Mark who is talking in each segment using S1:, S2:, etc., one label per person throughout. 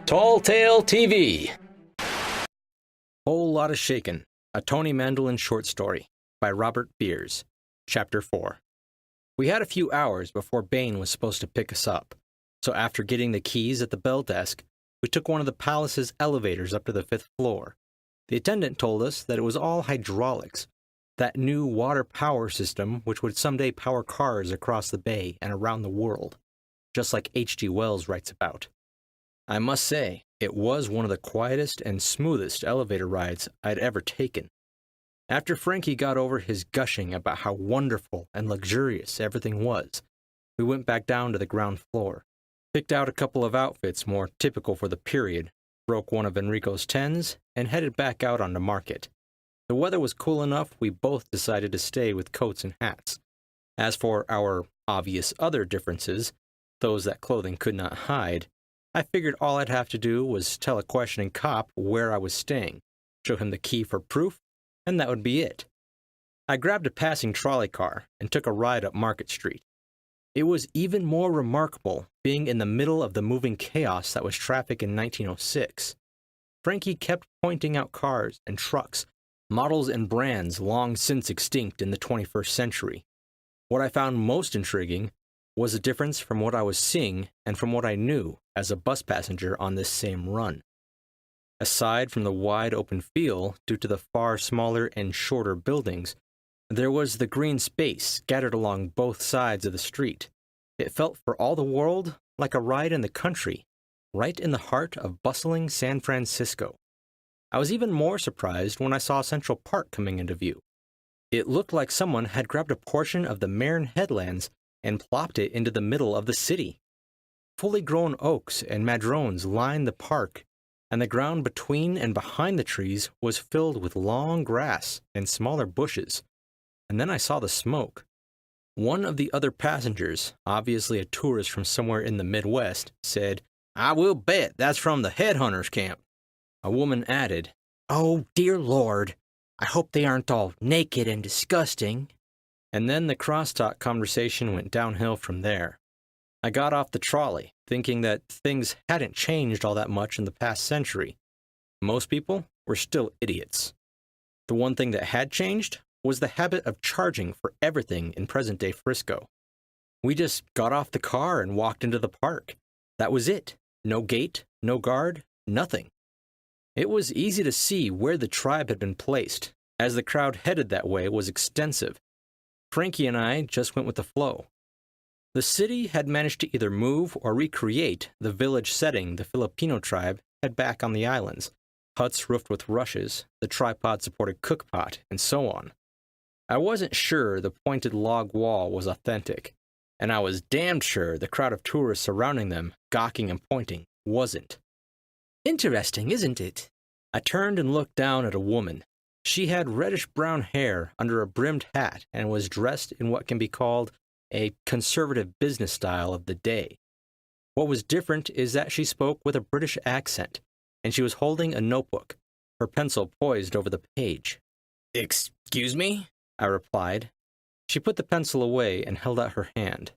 S1: Tall Tale TV. Whole Lotta Shakin, a Tony Mandolin short story by Robert Beers. Chapter 4. We had a few hours before Bane was supposed to pick us up, so after getting the keys at the bell desk, we took one of the palace's elevators up to the 5th floor. The attendant told us that it was all hydraulics, that new water power system which would someday power cars across the bay and around the world, just like H.G. Wells writes about. I must say, it was one of the quietest and smoothest elevator rides I'd ever taken. After Frankie got over his gushing about how wonderful and luxurious everything was, we went back down to the ground floor, picked out a couple of outfits more typical for the period, broke one of Enrico's tens, and headed back out on the market. The weather was cool enough we both decided to stay with coats and hats. As for our obvious other differences, those that clothing could not hide, I figured all I'd have to do was tell a questioning cop where I was staying, show him the key for proof, and that would be it. I grabbed a passing trolley car and took a ride up Market Street. It was even more remarkable being in the middle of the moving chaos that was traffic in 1906. Frankie kept pointing out cars and trucks, models and brands long since extinct in the 21st century. What I found most intriguing was the difference from what I was seeing and from what I knew as a bus passenger on this same run. Aside from the wide open feel due to the far smaller and shorter buildings, there was the green space scattered along both sides of the street. It felt for all the world like a ride in the country, right in the heart of bustling San Francisco. I was even more surprised when I saw Central Park coming into view. It looked like someone had grabbed a portion of the Marin headlands and plopped it into the middle of the city. Fully grown oaks and madrones lined the park, and the ground between and behind the trees was filled with long grass and smaller bushes. And then I saw the smoke. One of the other passengers, obviously a tourist from somewhere in the Midwest, said, "I will bet that's from the headhunters' camp." A woman added, "Oh, dear Lord, I hope they aren't all naked and disgusting." And then the crosstalk conversation went downhill from there. I got off the trolley, thinking that things hadn't changed all that much in the past century. Most people were still idiots. The one thing that had changed was the habit of charging for everything in present-day Frisco. We just got off the car and walked into the park. That was it. No gate, no guard, nothing. It was easy to see where the tribe had been placed, as the crowd headed that way was extensive. Frankie and I just went with the flow. The city had managed to either move or recreate the village setting the Filipino tribe had back on the islands, huts roofed with rushes, the tripod-supported cookpot, and so on. I wasn't sure the pointed log wall was authentic, and I was damned sure the crowd of tourists surrounding them, gawking and pointing, wasn't. "Interesting, isn't it?" I turned and looked down at a woman. She had reddish-brown hair under a brimmed hat and was dressed in what can be called a conservative business style of the day. What was different is that she spoke with a British accent, and she was holding a notebook, her pencil poised over the page. "Excuse me?" I replied. She put the pencil away and held out her hand.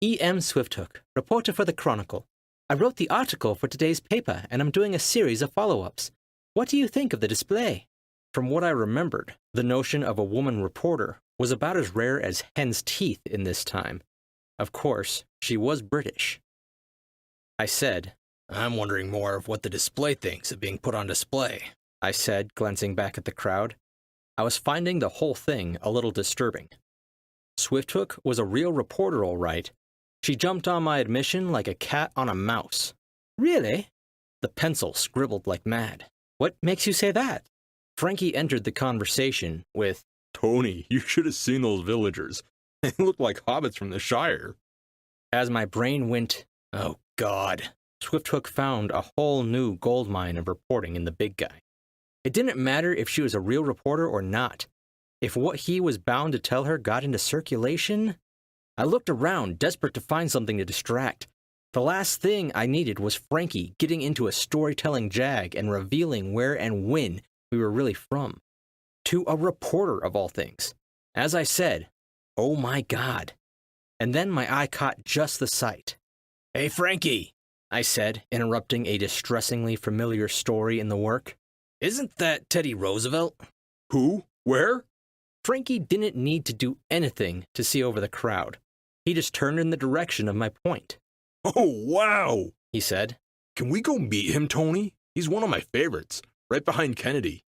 S1: "E.M. Swifthook, reporter for the Chronicle. I wrote the article for today's paper, and I'm doing a series of follow-ups. What do you think of the display?" From what I remembered, the notion of a woman reporter was about as rare as hen's teeth in this time. Of course, she was British. I said, "I'm wondering more of what the display thinks of being put on display," I said, glancing back at the crowd. I was finding the whole thing a little disturbing. Swifthook was a real reporter, all right. She jumped on my admission like a cat on a mouse. "Really?" The pencil scribbled like mad. "What makes you say that?" Frankie entered the conversation with, "Tony, you should have seen those villagers. They look like hobbits from the Shire." As my brain went, "Oh God," Swifthook found a whole new goldmine of reporting in the big guy. It didn't matter if she was a real reporter or not. If what he was bound to tell her got into circulation... I looked around, desperate to find something to distract. The last thing I needed was Frankie getting into a storytelling jag and revealing where and when we were really from. To a reporter, of all things. As I said, oh my God. And then my eye caught just the sight. "Hey, Frankie!" I said, interrupting a distressingly familiar story in the work. Isn't that Teddy Roosevelt?
S2: Who? Where?
S1: Frankie didn't need to do anything to see over the crowd. He just turned in the direction of my point.
S2: Oh, wow,
S1: he said.
S2: Can we go meet him, Tony? He's one of my favorites, right behind Kennedy.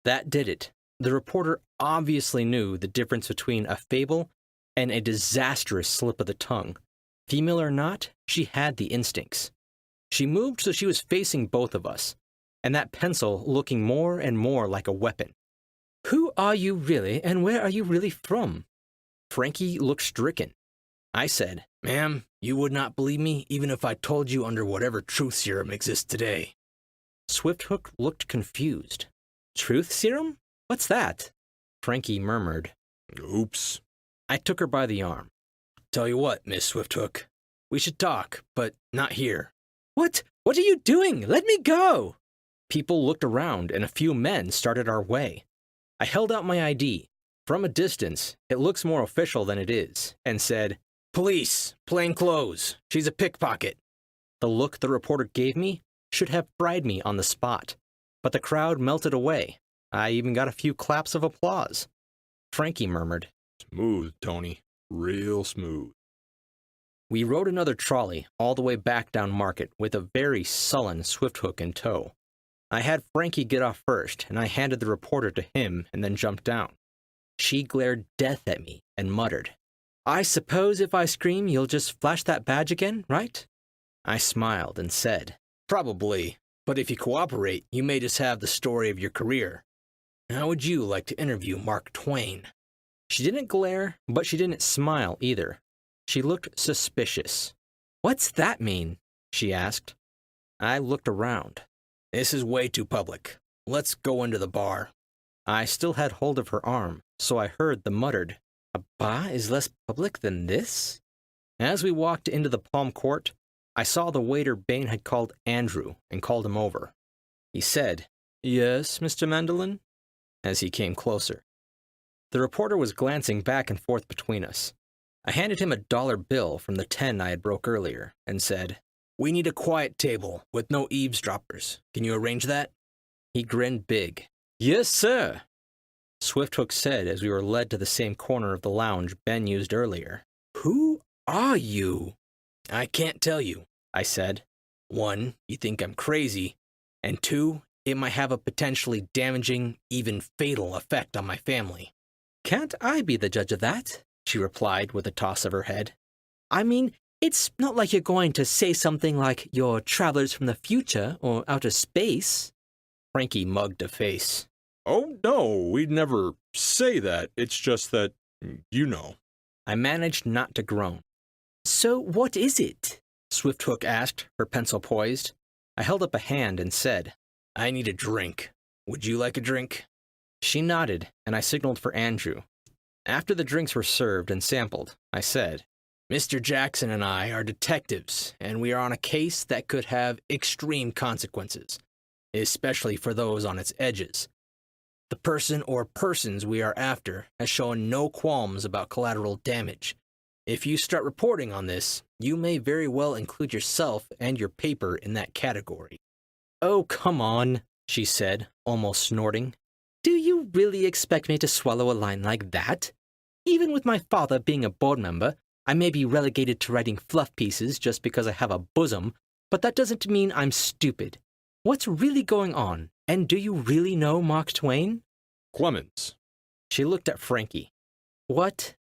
S1: That did it. The reporter obviously knew the difference between a fable and a disastrous slip of the tongue. Female or not, she had the instincts. She moved so she was facing both of us, and that pencil looking more and more like a weapon. Who are you really, and where are you really from? Frankie looked stricken. I said,
S3: Ma'am, you would not believe me even if I told you under whatever truth serum exists today.
S1: Swifthook looked confused. Truth serum? What's that? Frankie murmured.
S2: Oops.
S1: I took her by the arm.
S3: Tell you what, Miss Swifthook, we should talk, but not here.
S1: What? What are you doing? Let me go! People looked around and a few men started our way. I held out my ID. From a distance, it looks more official than it is, and said,
S3: Police, plain clothes. She's a pickpocket.
S1: The look the reporter gave me should have fried me on the spot, but the crowd melted away. I even got a few claps of applause. Frankie murmured,
S2: Smooth, Tony. Real smooth.
S1: We rode another trolley all the way back down Market with a very sullen Swifthook in tow. I had Frankie get off first, and I handed the reporter to him and then jumped down. She glared death at me and muttered, I suppose if I scream, you'll just flash that badge again, right? I smiled and said,
S3: Probably, but if you cooperate, you may just have the story of your career. How would you like to interview Mark Twain?
S1: She didn't glare, but she didn't smile either. She looked suspicious. What's that mean? She asked. I looked around.
S3: This is way too public. Let's go into the bar.
S1: I still had hold of her arm, so I heard the muttered, A bar is less public than this? As we walked into the Palm Court, I saw the waiter Bane had called Andrew and called him over. He said, Yes, Mr. Mandolin? As he came closer. The reporter was glancing back and forth between us. I handed him a dollar bill from the 10 I had broke earlier and said,
S3: We need a quiet table with no eavesdroppers. Can you arrange that?
S1: He grinned big. Yes, sir. Swifthook said as we were led to the same corner of the lounge Ben used earlier.
S3: Who are you? I can't tell you,
S1: I said.
S3: 1, you think I'm crazy, and 2, it might have a potentially damaging, even fatal effect on my family.
S1: Can't I be the judge of that? She replied with a toss of her head. I mean, it's not like you're going to say something like you're travelers from the future or outer space. Frankie mugged a face.
S2: Oh, no, we'd never say that. It's just that, you know.
S1: I managed not to groan. So what is it? Swifthook asked, her pencil poised. I held up a hand and said,
S3: I need a drink. Would you like a drink?
S1: She nodded, and I signaled for Andrew. After the drinks were served and sampled, I said,
S3: Mr. Jackson and I are detectives, and we are on a case that could have extreme consequences, especially for those on its edges. The person or persons we are after has shown no qualms about collateral damage. If you start reporting on this, you may very well include yourself and your paper in that category.
S1: Oh, come on, she said, almost snorting. Do you really expect me to swallow a line like that? Even with my father being a board member, I may be relegated to writing fluff pieces just because I have a bosom, but that doesn't mean I'm stupid. What's really going on? And do you really know Mark Twain?
S2: Clemens.
S1: She looked at Frankie. What?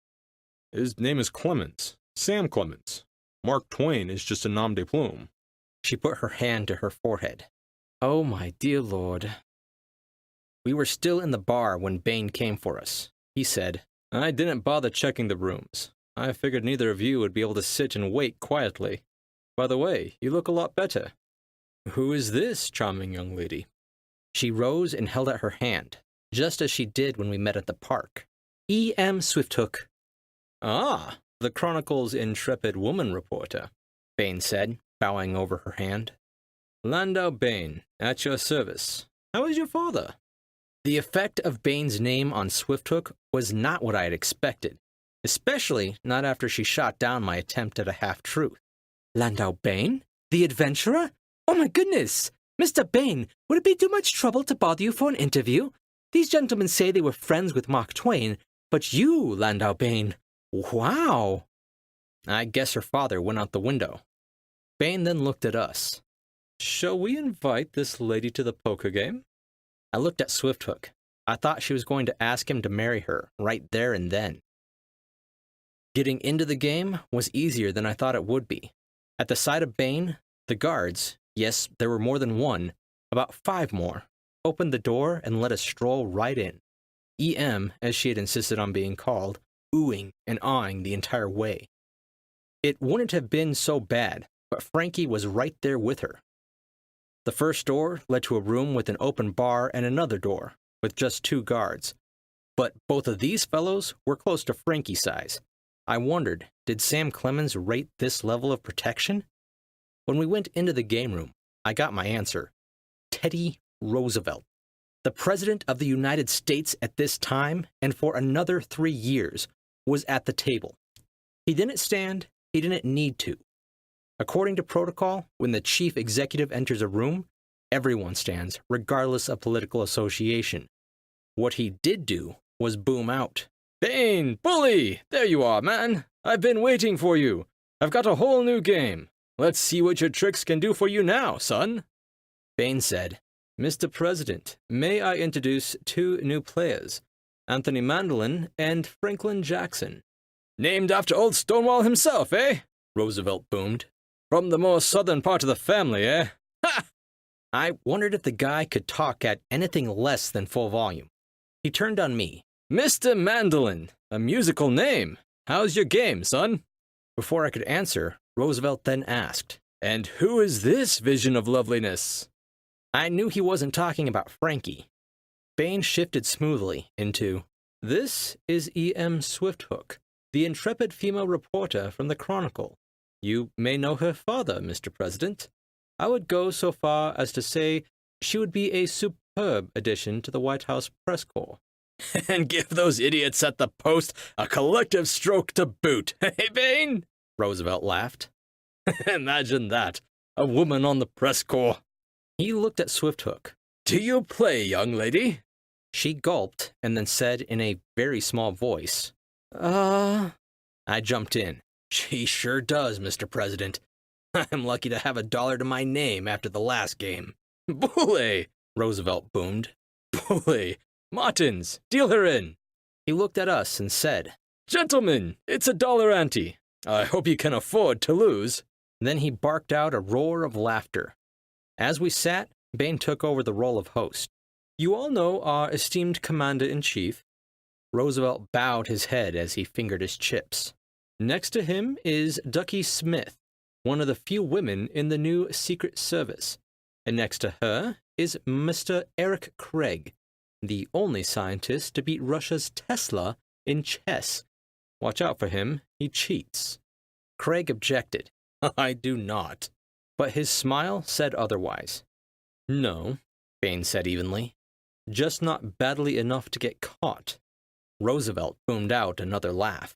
S2: His name is Clemens. Sam Clemens. Mark Twain is just a nom de plume.
S1: She put her hand to her forehead. Oh, my dear Lord. We were still in the bar when Bane came for us. He said, I didn't bother checking the rooms. I figured neither of you would be able to sit and wait quietly. By the way, you look a lot better. Who is this charming young lady? She rose and held out her hand, just as she did when we met at the park. E.M. Swifthook. Ah, the Chronicle's intrepid woman reporter, Bane said, bowing over her hand. Landau Bane, at your service. How is your father? The effect of Bane's name on Swifthook was not what I had expected, especially not after she shot down my attempt at a half-truth. Landau Bane?
S3: The adventurer? Oh my goodness! Mr. Bane, would it be too much trouble to bother you for an interview? These gentlemen say they were friends with Mark Twain, but you, Landau Bane, wow! I guess her father went out the window. Bane then looked at us.
S2: Shall we invite this lady to the poker game?
S3: I looked at Swifthook. I thought she was going to ask him to marry her, right there and then. Getting into the game was easier than I thought it would be. At the sight of Bane, the guards, yes, there were more than one, about 5 more, opened the door and let us stroll right in. EM, as she had insisted on being called, oohing and awing the entire way. It wouldn't have been so bad, but Frankie was right there with her. The first door led to a room with an open bar and another door, with just 2 guards. But both of these fellows were close to Frankie size. I wondered, did Sam Clemens rate this level of protection? When we went into the game room, I got my answer. Teddy Roosevelt. The President of the United States at this time, and for another 3 years, was at the table. He didn't stand, he didn't need to. According to protocol, when the chief executive enters a room, everyone stands, regardless of political association. What he did do was boom out.
S2: Bane, bully! There you are, man! I've been waiting for you. I've got a whole new game. Let's see what your tricks can do for you now, son.
S3: Bane said, Mr. President, may I introduce 2 new players, Anthony Mandolin and Franklin Jackson.
S2: Named after old Stonewall himself, eh? Roosevelt boomed. From the more southern part of the family, eh? Ha!
S3: I wondered if the guy could talk at anything less than full volume. He turned on me.
S2: Mr. Mandolin, a musical name. How's your game, son?
S3: Before I could answer, Roosevelt then asked,
S2: And who is this vision of loveliness?
S3: I knew he wasn't talking about Frankie. Bane shifted smoothly into, This is E.M. Swifthook, the intrepid female reporter from the Chronicle. You may know her father, Mr. President. I would go so far as to say she would be a superb addition to the White House press corps.
S2: And give those idiots at the Post a collective stroke to boot, hey, Bane?
S3: Roosevelt laughed.
S2: Imagine that, a woman on the press corps.
S3: He looked at Swifthook.
S2: Do you play, young lady?
S3: She gulped and then said in a very small voice, I jumped in. She sure does, Mr. President. I'm lucky to have $1 to my name after the last game.
S2: Bully! Roosevelt boomed. Bully! Martins, deal her in.
S3: He looked at us and said,
S2: Gentlemen, it's $1 ante. I hope you can afford to lose.
S3: Then he barked out a roar of laughter. As we sat, Bane took over the role of host. You all know our esteemed commander-in-chief. Roosevelt bowed his head as he fingered his chips. Next to him is Ducky Smith, one of the few women in the new Secret Service. And next to her is Mr. Eric Craig, the only scientist to beat Russia's Tesla in chess. Watch out for him, he cheats. Craig objected. I do not. But his smile said otherwise. No, Bane said evenly. Just not badly enough to get caught. Roosevelt boomed out another laugh.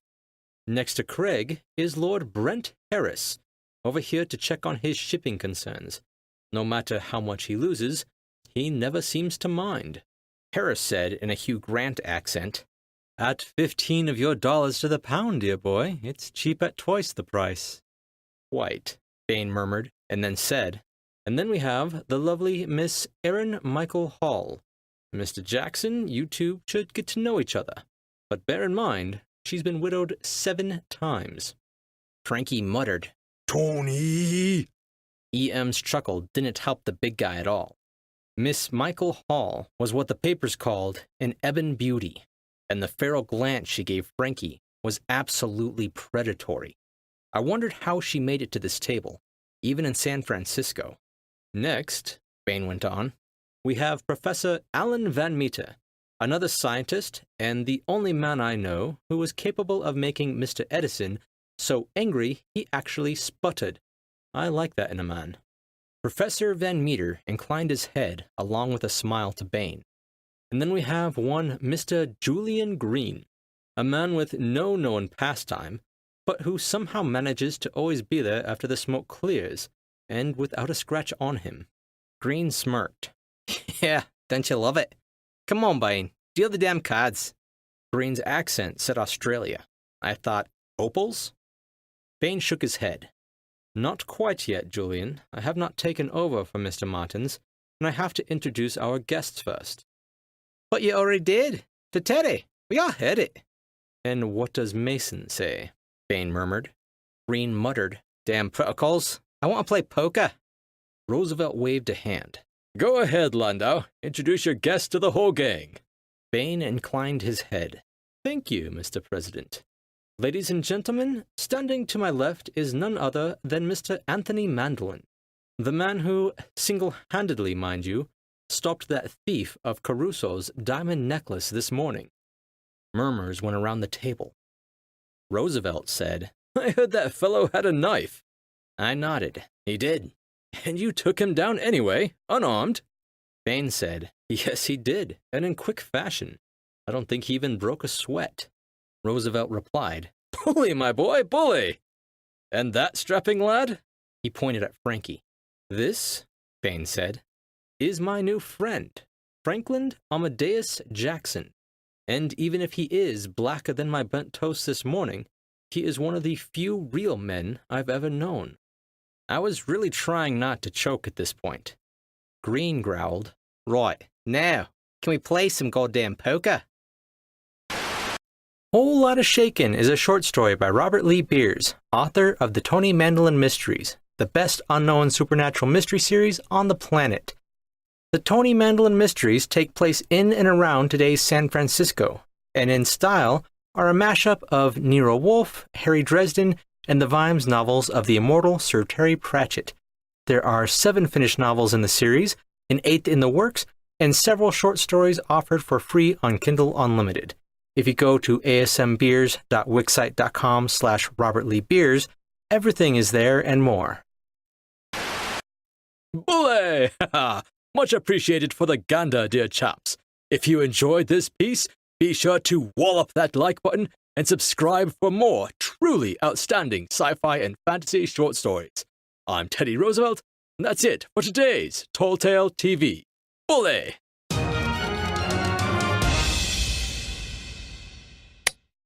S3: Next to Craig is Lord Brent Harris, over here to check on his shipping concerns. No matter how much he loses, he never seems to mind. Harris said in a Hugh Grant accent, At 15 of your dollars to the pound, dear boy, it's cheap at twice the price. White, Bane murmured, and then said, And then we have the lovely Miss Erin Michael Hall. Mr. Jackson, you two should get to know each other. But bear in mind, she's been widowed 7 times. Frankie muttered, Tony! E.M.'s chuckle didn't help the big guy at all. Miss Michael Hall was what the papers called an ebon beauty, and the feral glance she gave Frankie was absolutely predatory. I wondered how she made it to this table, even in San Francisco. Next, Bane went on, we have Professor Alan Van Meter, another scientist and the only man I know who was capable of making Mr. Edison so angry he actually sputtered. I like that in a man. Professor Van Meter inclined his head along with a smile to Bane. And then we have one Mr. Julian Green, a man with no known pastime, but who somehow manages to always be there after the smoke clears,
S1: and without a scratch on him. Green smirked.
S3: Yeah, don't you love it? Come on, Bane, deal the damn cards.
S1: Green's accent said Australia. I thought, opals? Bane shook his head. Not quite yet, Julian. I have not taken over from Mr. Martins, and I have to introduce our guests first.
S3: But you already did. To Teddy. We all heard it.
S1: And what does Mason say? Bane murmured. Green muttered.
S3: Damn protocols. I want to play poker.
S1: Roosevelt waved a hand.
S2: Go ahead, Landau. Introduce your guest to the whole gang.
S1: Bane inclined his head. Thank you, Mr. President. Ladies and gentlemen, standing to my left is none other than Mr. Anthony Mandolin, the man who, single-handedly, mind you, stopped that thief of Caruso's diamond necklace this morning. Murmurs went around the table. Roosevelt said,
S2: I heard that fellow had a knife.
S1: I nodded.
S2: He did. And you took him down anyway, unarmed.
S1: Bane said, yes, he did, and in quick fashion. I don't think he even broke a sweat. Roosevelt replied,
S2: Bully, my boy, bully! And that strapping lad?
S1: He pointed at Frankie. This, Bane said, is my new friend, Franklin Amadeus Jackson. And even if he is blacker than my burnt toast this morning, he is one of the few real men I've ever known. I was really trying not to choke at this point. Green growled,
S3: Right, now, can we play some goddamn poker?
S1: Whole Lotta Shakin is a short story by Robert Lee Beers, author of the Tony Mandolin Mysteries, the best unknown supernatural mystery series on the planet. The Tony Mandolin Mysteries take place in and around today's San Francisco, and in style are a mashup of Nero Wolfe, Harry Dresden, and the Vimes novels of the immortal Sir Terry Pratchett. There are 7 finished novels in the series, an 8th in the works, and several short stories offered for free on Kindle Unlimited. If you go to asmbeers.wixsite.com/RobertLeeBeers, everything is there and more.
S2: Bully! Much appreciated for the gander, dear chaps. If you enjoyed this piece, be sure to wallop that like button and subscribe for more truly outstanding sci-fi and fantasy short stories. I'm Teddy Roosevelt, and that's it for today's Tall Tale TV. Bully!